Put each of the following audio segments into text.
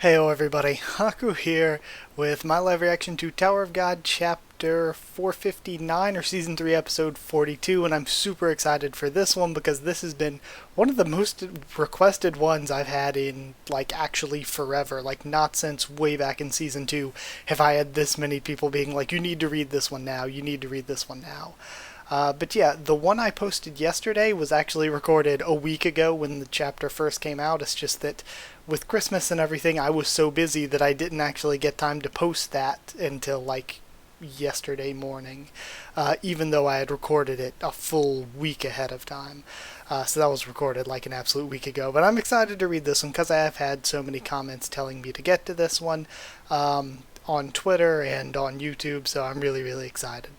Heyo everybody, Haku here with my live reaction to Tower of God chapter 459 or season 3 episode 42, and I'm super excited for this one because this has been one of the most requested ones I've had in actually forever, not since way back in season 2 have I had this many people being like, you need to read this one now, you need to read this one now. But yeah, the one I posted yesterday was actually recorded a week ago when the chapter first came out. It's just that with Christmas and everything, I was so busy that I didn't actually get time to post that until yesterday morning, even though I had recorded it a full week ahead of time. So that was recorded an absolute week ago. But I'm excited to read this one because I have had so many comments telling me to get to this one on Twitter and on YouTube, so I'm really, really excited.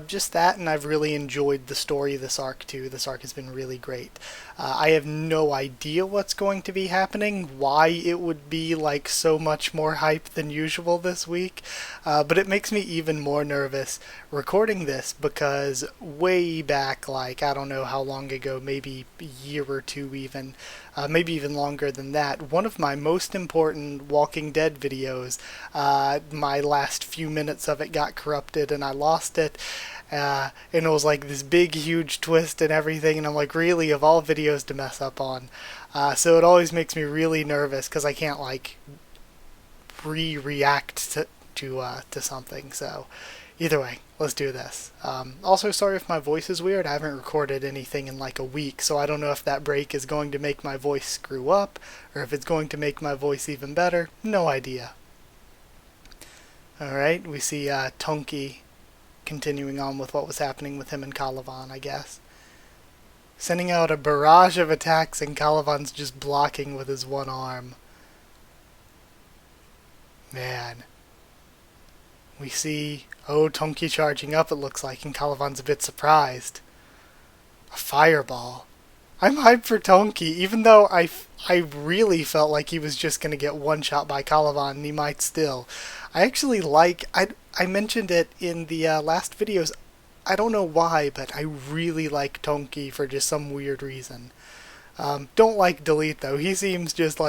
Just that, and I've really enjoyed the story of this arc too. This arc has been really great. I have no idea what's going to be happening, why it would be so much more hype than usual this week, but it makes me even more nervous recording this because way back, I don't know how long ago, maybe a year or two even, maybe even longer than that, one of my most important Walking Dead videos, my last few minutes of it got corrupted and I lost it. And it was this big huge twist and everything, and I'm really, of all videos to mess up on. So it always makes me really nervous because I can't re-react to something. So either way, let's do this. Also, sorry if my voice is weird. I haven't recorded anything in a week, so I don't know if that break is going to make my voice screw up or if it's going to make my voice even better. No idea. Alright, we see Tonki continuing on with what was happening with him and Kallavan, I guess. Sending out a barrage of attacks and Kallavan's just blocking with his one arm. Man. We see, Tonki charging up, it looks like, and Kallavan's a bit surprised. A fireball. I'm hyped for Tonki, even though I really felt like he was just going to get one shot by Kallavan, and he might still. I actually I mentioned it in the last videos. I don't know why, but I really like Tonki for just some weird reason. Don't like Delete though. He seems just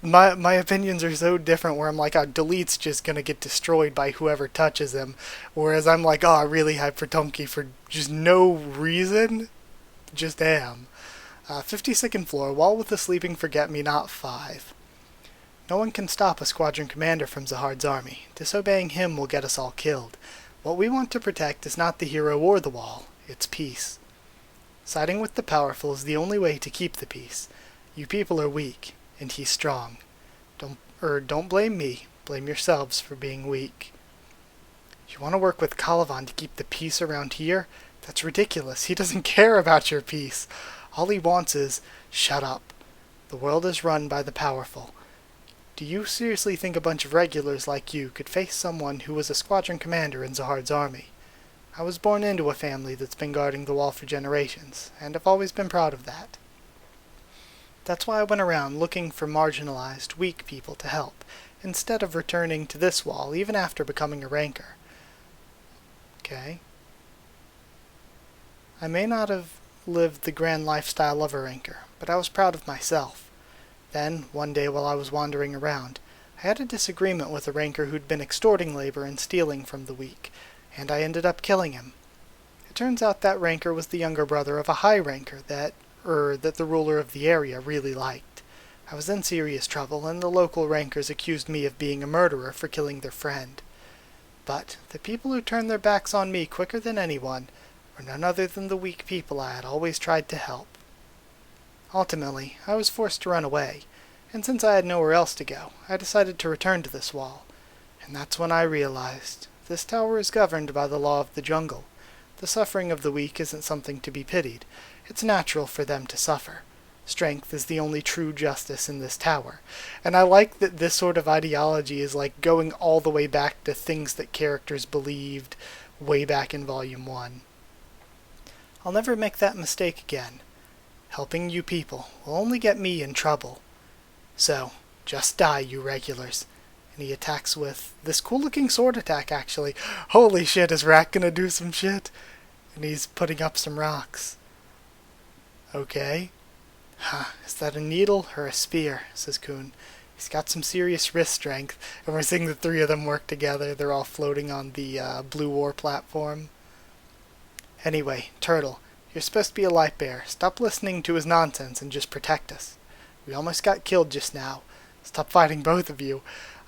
my opinions are so different where I'm Delete's just gonna get destroyed by whoever touches him. Whereas I'm I really hype for Tonki for just no reason. Just am. 52nd floor, wall with the sleeping forget-me-not 5. No one can stop a squadron commander from Zahard's army. Disobeying him will get us all killed. What we want to protect is not the hero or the wall, it's peace. Siding with the powerful is the only way to keep the peace. You people are weak, and he's strong. Don't blame me, blame yourselves for being weak. You want to work with Kallavan to keep the peace around here? That's ridiculous. He doesn't care about your peace. All he wants is, shut up. The world is run by the powerful. Do you seriously think a bunch of regulars like you could face someone who was a squadron commander in Zahard's army? I was born into a family that's been guarding the wall for generations, and I've always been proud of that. That's why I went around looking for marginalized, weak people to help, instead of returning to this wall even after becoming a ranker. Okay. I may not have lived the grand lifestyle of a ranker, but I was proud of myself. Then, one day while I was wandering around, I had a disagreement with a ranker who'd been extorting labor and stealing from the weak, and I ended up killing him. It turns out that ranker was the younger brother of a high ranker that the ruler of the area really liked. I was in serious trouble, and the local rankers accused me of being a murderer for killing their friend. But the people who turned their backs on me quicker than anyone were none other than the weak people I had always tried to help. Ultimately, I was forced to run away, and since I had nowhere else to go, I decided to return to this wall. And that's when I realized, this tower is governed by the law of the jungle. The suffering of the weak isn't something to be pitied. It's natural for them to suffer. Strength is the only true justice in this tower. And I like that this sort of ideology is going all the way back to things that characters believed way back in Volume 1. I'll never make that mistake again. Helping you people will only get me in trouble. So, just die, you regulars. And he attacks with this cool-looking sword attack, actually. Holy shit, is Rat gonna do some shit? And he's putting up some rocks. Okay. Huh, is that a needle or a spear? Says Coon. He's got some serious wrist strength, and we're seeing the three of them work together. They're all floating on the blue war platform. Anyway, Turtle, you're supposed to be a light bearer. Stop listening to his nonsense and just protect us. We almost got killed just now. Stop fighting, both of you.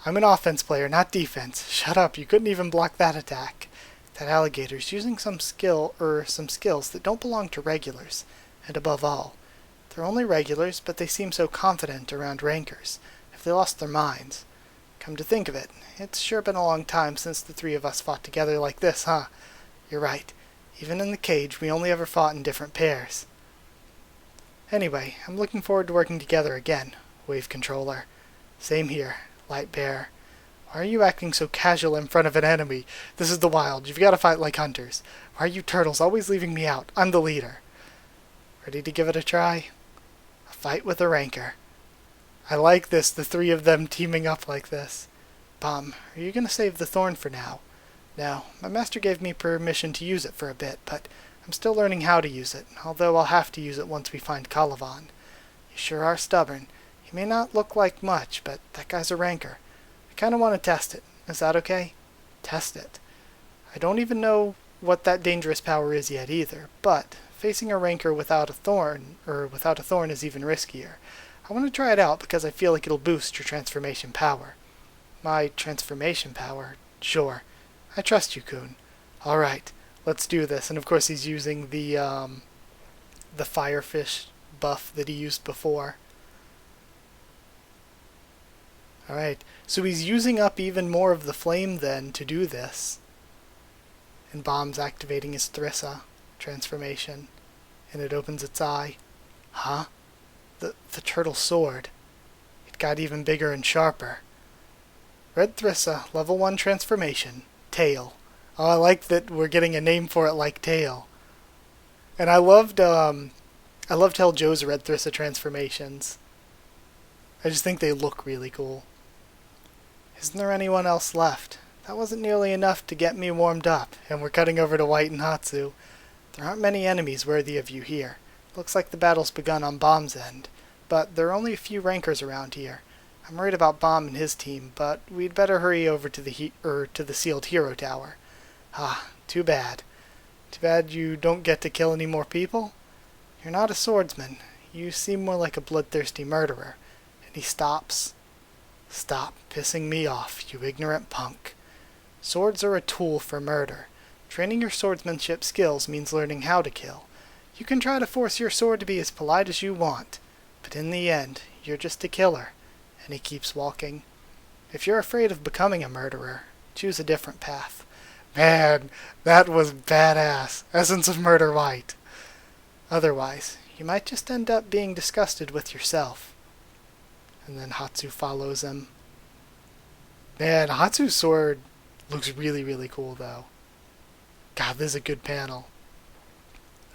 I'm an offense player, not defense. Shut up, you couldn't even block that attack. That alligator's using some skills that don't belong to regulars. And above all, they're only regulars, but they seem so confident around rankers. Have they lost their minds? Come to think of it, it's sure been a long time since the three of us fought together like this, huh? You're right. Even in the cage, we only ever fought in different pairs. Anyway, I'm looking forward to working together again, Wave Controller. Same here, Light Bear. Why are you acting so casual in front of an enemy? This is the wild. You've got to fight like hunters. Why are you turtles always leaving me out? I'm the leader. Ready to give it a try? A fight with a ranker. I like this, the three of them teaming up like this. Bomb, are you going to save the thorn for now? No, my master gave me permission to use it for a bit, but I'm still learning how to use it, although I'll have to use it once we find Kallavan. You sure are stubborn. He may not look like much, but that guy's a ranker. I kind of want to test it. Is that okay? Test it. I don't even know what that dangerous power is yet either, but facing a ranker without a thorn is even riskier. I want to try it out because I feel like it'll boost your transformation power. My transformation power? Sure. I trust you, Coon. Alright, let's do this. And of course he's using the firefish buff that he used before. Alright, so he's using up even more of the flame then to do this. And Bomb's activating his Thrissa transformation. And it opens its eye. Huh? The turtle sword. It got even bigger and sharper. Red Thrissa, level 1 transformation. Tail. Oh, I like that we're getting a name for it like Tail. And I loved Hell Joe's Red Thrissa transformations. I just think they look really cool. Isn't there anyone else left? That wasn't nearly enough to get me warmed up, and we're cutting over to White and Hatsu. There aren't many enemies worthy of you here. Looks like the battle's begun on Bomb's end, but there are only a few rankers around here. I'm worried about Bomb and his team, but we'd better hurry over to the sealed hero tower. Ah, too bad. Too bad you don't get to kill any more people? You're not a swordsman. You seem more like a bloodthirsty murderer. And he stops. Stop pissing me off, you ignorant punk. Swords are a tool for murder. Training your swordsmanship skills means learning how to kill. You can try to force your sword to be as polite as you want, but in the end, you're just a killer. And he keeps walking. If you're afraid of becoming a murderer, choose a different path. Man, that was badass. Essence of Murder White. Otherwise, you might just end up being disgusted with yourself. And then Hatsu follows him. Man, Hatsu's sword looks really, really cool, though. God, this is a good panel.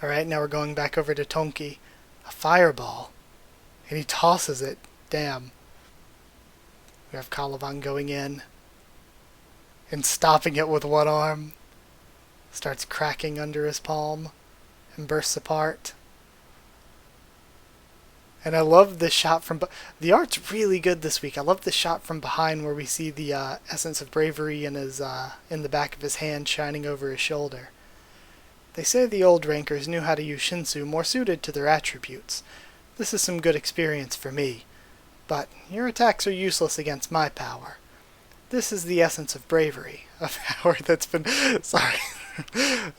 Alright, now we're going back over to Tonki. A fireball. And he tosses it. Damn. We have Kallavan going in. And stopping it with one arm. Starts cracking under his palm. And bursts apart. And I love this shot from... The art's really good this week. I love this shot from behind where we see the essence of bravery in the back of his hand shining over his shoulder. They say the old rankers knew how to use Shinsu more suited to their attributes. This is some good experience for me. But your attacks are useless against my power. This is the essence of bravery. A power that's been... Sorry.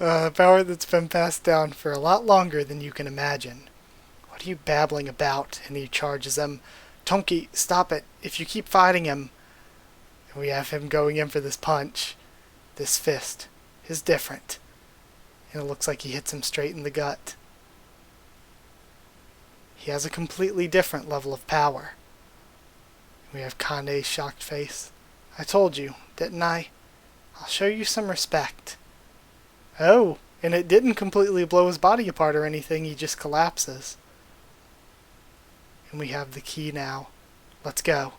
A power that's been passed down for a lot longer than you can imagine. What are you babbling about? And he charges him. Tonki, stop it. If you keep fighting him... And we have him going in for this punch. This fist is different. And it looks like he hits him straight in the gut. He has a completely different level of power. We have Kande's shocked face. I told you, didn't I? I'll show you some respect. Oh, and it didn't completely blow his body apart or anything, he just collapses. And we have the key now. Let's go.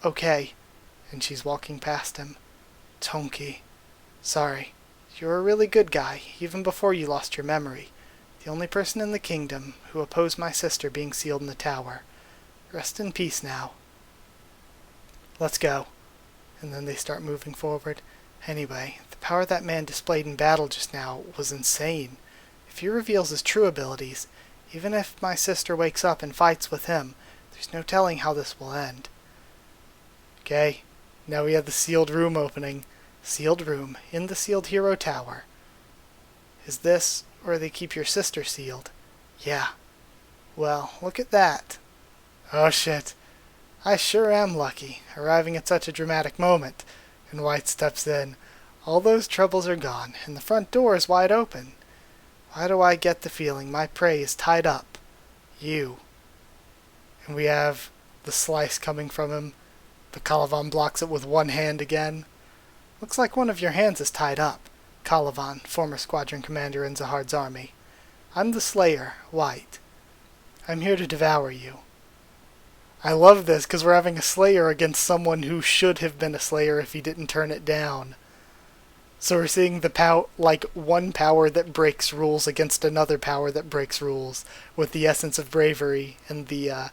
Okay. And she's walking past him. Tonki. Sorry. You're a really good guy, even before you lost your memory. The only person in the kingdom who opposed my sister being sealed in the tower. Rest in peace now. Let's go. And then they start moving forward. Anyway, the power that man displayed in battle just now was insane. If he reveals his true abilities, even if my sister wakes up and fights with him, there's no telling how this will end. Okay, now we have the sealed room opening. Sealed room in the sealed hero tower. Is this where they keep your sister sealed? Yeah. Well, look at that. Oh shit. I sure am lucky, arriving at such a dramatic moment. And White steps in. All those troubles are gone, and the front door is wide open. Why do I get the feeling my prey is tied up? You. And we have the slice coming from him. But Kallavan blocks it with one hand again. Looks like one of your hands is tied up. Kallavan, former squadron commander in Zahard's army. I'm the Slayer, White. I'm here to devour you. I love this because we're having a Slayer against someone who should have been a Slayer if he didn't turn it down. So we're seeing the one power that breaks rules against another power that breaks rules, with the essence of bravery and the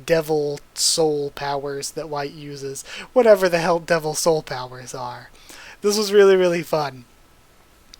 devil soul powers that White uses. Whatever the hell devil soul powers are. This was really, really fun.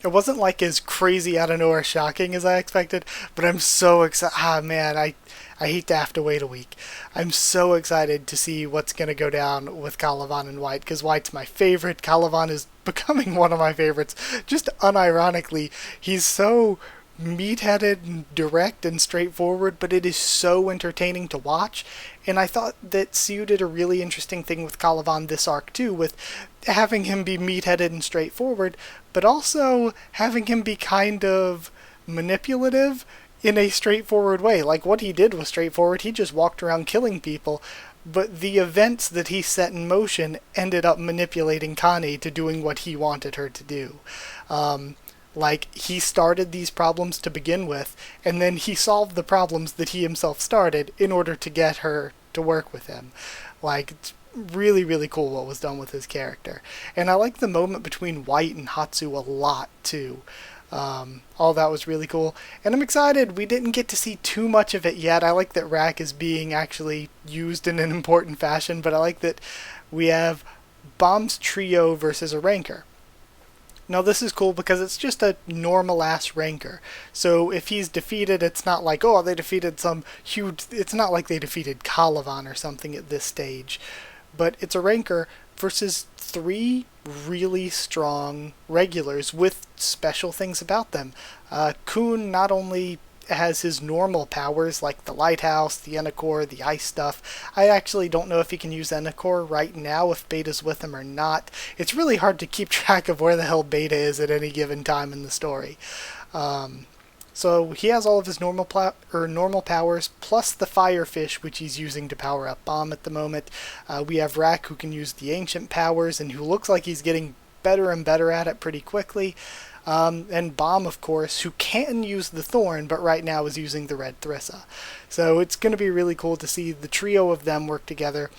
It wasn't like as crazy out of nowhere shocking as I expected, but I'm so excited. Ah, man, I hate to have to wait a week. I'm so excited to see what's going to go down with Kallavan and White, because White's my favorite. Kallavan is becoming one of my favorites. Just unironically, he's so meat-headed and direct and straightforward, but it is so entertaining to watch. And I thought that sooooo did a really interesting thing with Kallavan this arc too, with having him be meat-headed and straightforward, but also having him be kind of manipulative in a straightforward way. Like, what he did was straightforward. He just walked around killing people, but the events that he set in motion ended up manipulating Connie to doing what he wanted her to do. Like, he started these problems to begin with, and then he solved the problems that he himself started in order to get her to work with him. Like, it's really, really cool what was done with his character. And I like the moment between White and Hatsu a lot, too. All that was really cool. And I'm excited. We didn't get to see too much of it yet. I like that Rack is being actually used in an important fashion, but I like that we have Bomb's trio versus a Ranker. Now this is cool because it's just a normal-ass Ranker. So if he's defeated, it's not like, oh, they defeated some huge... It's not like they defeated Kallavan or something at this stage. But it's a Ranker versus 3 really strong regulars with special things about them. Kun not only has his normal powers like the lighthouse, the Enacor, the ice stuff. I actually don't know if he can use Enacor right now, if Beta's with him or not. It's really hard to keep track of where the hell Beta is at any given time in the story. So he has all of his normal powers, plus the Firefish, which he's using to power up Bomb at the moment. We have Rack, who can use the ancient powers, and who looks like he's getting better and better at it pretty quickly. And Bomb, of course, who can use the Thorn, but right now is using the Red Thrissa. So it's going to be really cool to see the trio of them work together.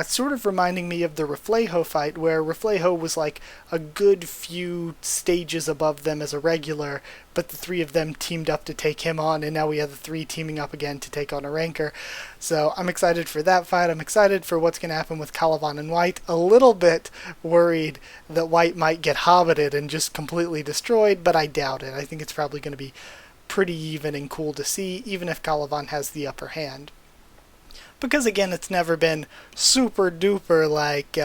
Sort of reminding me of the Reflejo fight, where Reflejo was like a good few stages above them as a regular, but the 3 of them teamed up to take him on, and now we have the 3 teaming up again to take on a Ranker. So I'm excited for that fight. I'm excited for what's going to happen with Kallavan and White. A little bit worried that White might get hobbited and just completely destroyed, but I doubt it. I think it's probably going to be pretty even and cool to see, even if Kallavan has the upper hand. Because again, it's never been super duper like,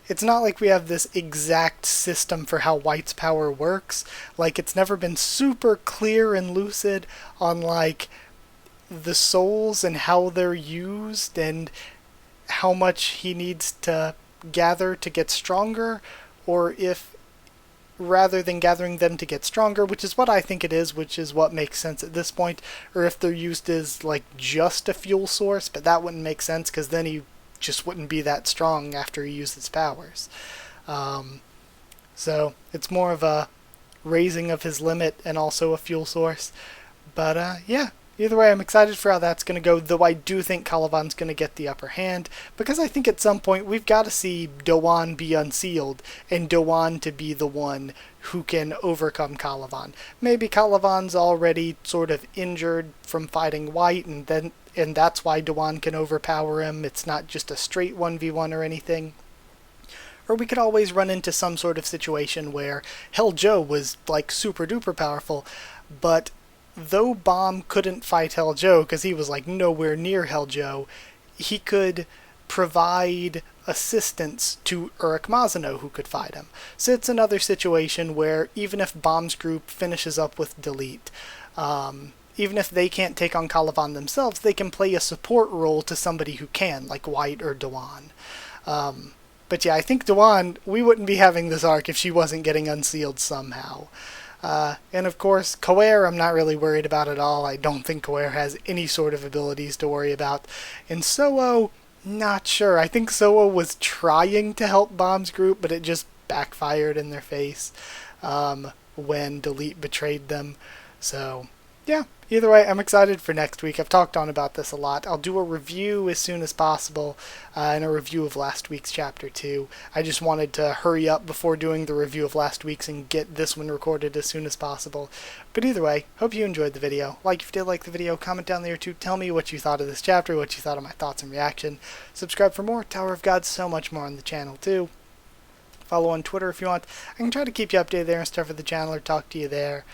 it's not like we have this exact system for how White's power works. Like, it's never been super clear and lucid on like the souls and how they're used and how much he needs to gather to get stronger, or if rather than gathering them to get stronger, which is what I think it is, which is what makes sense at this point, or if they're used as like just a fuel source, but that wouldn't make sense because then he just wouldn't be that strong after he used his powers. So it's more of a raising of his limit and also a fuel source. But yeah, either way, I'm excited for how that's going to go, though I do think Kallavan's going to get the upper hand, because I think at some point we've got to see Doan be unsealed, and Doan to be the one who can overcome Kallavan. Maybe Kallavan's already sort of injured from fighting White, and that's why Doan can overpower him. It's not just a straight 1v1 or anything. Or we could always run into some sort of situation where Hell Joe was like super duper powerful, but though Bomb couldn't fight Hell Joe because he was like nowhere near Hell Joe, he could provide assistance to Uruk Mazano who could fight him. So it's another situation where even if Bomb's group finishes up with Delete, even if they can't take on Kallavan themselves, they can play a support role to somebody who can, like White or Doan. But yeah, I think Doan, we wouldn't be having this arc if she wasn't getting unsealed somehow. And of course, Coer I'm not really worried about at all. I don't think Coer has any sort of abilities to worry about. And sooooo, not sure. I think sooooo was trying to help Bomb's group, but it just backfired in their face when Delete betrayed them. So, yeah, either way, I'm excited for next week. I've talked on about this a lot. I'll do a review as soon as possible, and a review of last week's Chapter 2. I just wanted to hurry up before doing the review of last week's and get this one recorded as soon as possible. But either way, hope you enjoyed the video. Like if you did like the video, comment down there too. Tell me what you thought of this chapter, what you thought of my thoughts and reaction. Subscribe for more. Tower of God, so much more on the channel too. Follow on Twitter if you want. I can try to keep you updated there and stuff for the channel or talk to you there.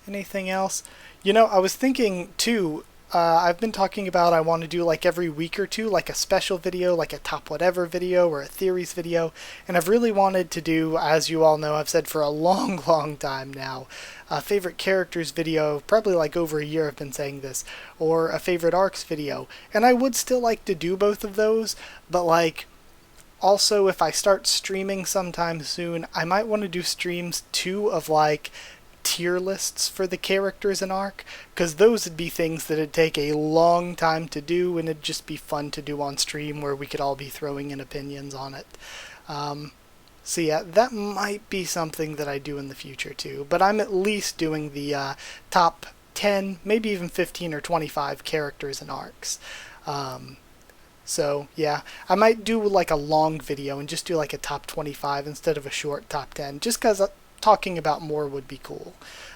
Anything else? You know, I was thinking too, I've been talking about I want to do like every week or two, like a special video, like a top whatever video or a theories video, and I've really wanted to do, as you all know, I've said for a long time now, a favorite characters video, probably like over a year I've been saying this, or a favorite arcs video, and I would still like to do both of those, but like, also if I start streaming sometime soon, I might want to do streams too of like tier lists for the characters in Arc, because those would be things that would take a long time to do, and it'd just be fun to do on stream where we could all be throwing in opinions on it. So yeah, that might be something that I do in the future too, but I'm at least doing the top 10, maybe even 15 or 25 characters in Arcs. So yeah, I might do like a long video and just do like a top 25 instead of a short top 10, just because talking about more would be cool.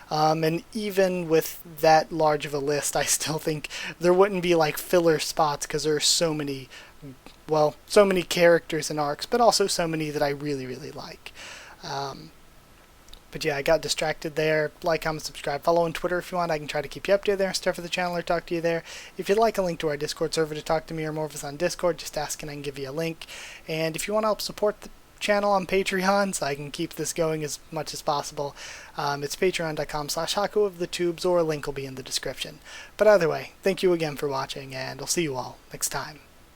And even with that large of a list, I still think there wouldn't be like filler spots because there are so many, well, so many characters and arcs, but also so many that I really like. But yeah, I got distracted there. Like, comment, subscribe, follow on Twitter if you want. I can try to keep you updated there and stuff for the channel or talk to you there. If you'd like a link to our Discord server to talk to me or more of us on Discord, just ask and I can give you a link. And if you want to help support the channel on Patreon so I can keep this going as much as possible, it's patreon.com/Haku of the tubes, or a link will be in the description. But either way, thank you again for watching, and I'll see you all next time.